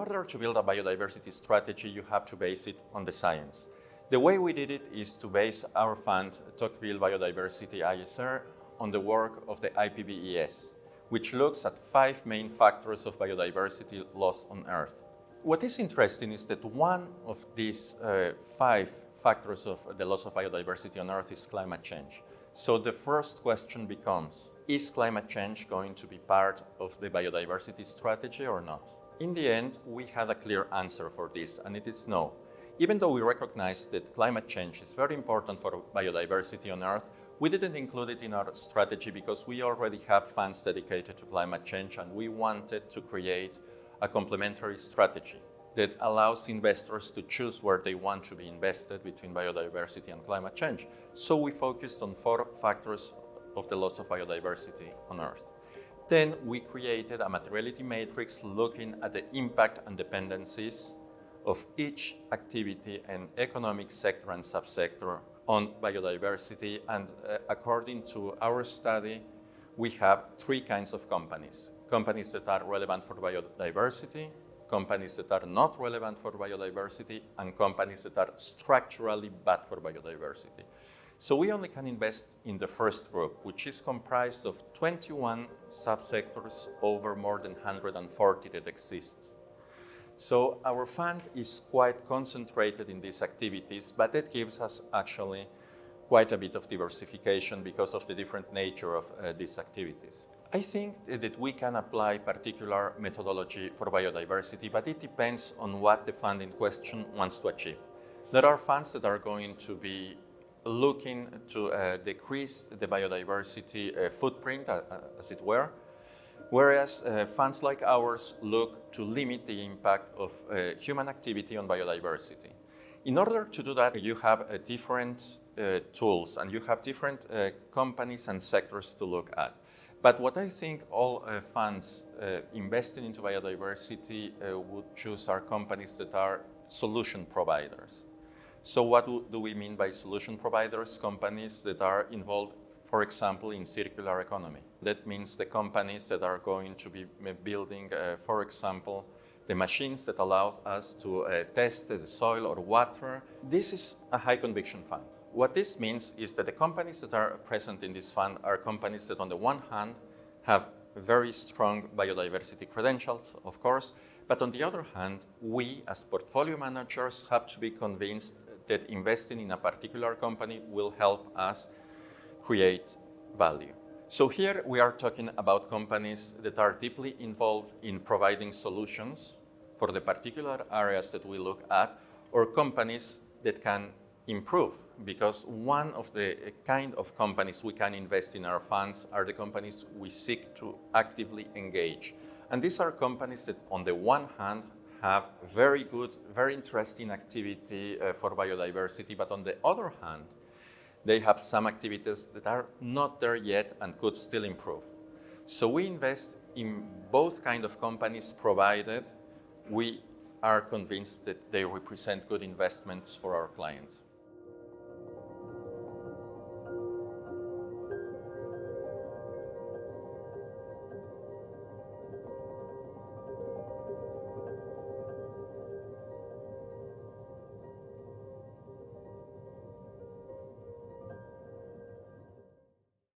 order to build a biodiversity strategy, you have to base it on the science. The way we did it is to base our fund, Tocqueville Biodiversity ISR, on the work of the IPBES, which looks at 5 main factors of biodiversity loss on Earth. What is interesting is that one of these 5 factors of the loss of biodiversity on Earth is climate change. So the first question becomes, is climate change going to be part of the biodiversity strategy or not? In the end, we had a clear answer for this, and it is no. Even though we recognize that climate change is very important for biodiversity on Earth, we didn't include it in our strategy because we already have funds dedicated to climate change, and we wanted to create a complementary strategy that allows investors to choose where they want to be invested between biodiversity and climate change. So we focused on 4 factors of the loss of biodiversity on Earth. Then we created a materiality matrix looking at the impact and dependencies of each activity and economic sector and subsector on biodiversity. And according to our study, we have 3 kinds of companies. Companies that are relevant for biodiversity, companies that are not relevant for biodiversity, and companies that are structurally bad for biodiversity. So we only can invest in the first group, which is comprised of 21 subsectors over more than 140 that exist. So our fund is quite concentrated in these activities, but it gives us actually quite a bit of diversification because of the different nature of these activities. I think that we can apply particular methodology for biodiversity, but it depends on what the fund in question wants to achieve. There are funds that are going to be looking to decrease the biodiversity footprint, as it were, whereas funds like ours look to limit the impact of human activity on biodiversity. In order to do that, you have different tools and you have different companies and sectors to look at. But what I think all funds investing into biodiversity would choose are companies that are solution providers. So what do we mean by solution providers? Companies that are involved, for example, in circular economy. That means the companies that are going to be building, for example, the machines that allow us to test the soil or water. This is a high conviction fund. What this means is that the companies that are present in this fund are companies that on the one hand have very strong biodiversity credentials, of course, but on the other hand, we as portfolio managers have to be convinced that investing in a particular company will help us create value. So here we are talking about companies that are deeply involved in providing solutions for the particular areas that we look at, or companies that can improve, because one of the kind of companies we can invest in our funds are the companies we seek to actively engage. And these are companies that on the one hand have very good, very interesting activity for biodiversity, but on the other hand, they have some activities that are not there yet and could still improve. So we invest in both kind of companies provided we are convinced that they represent good investments for our clients.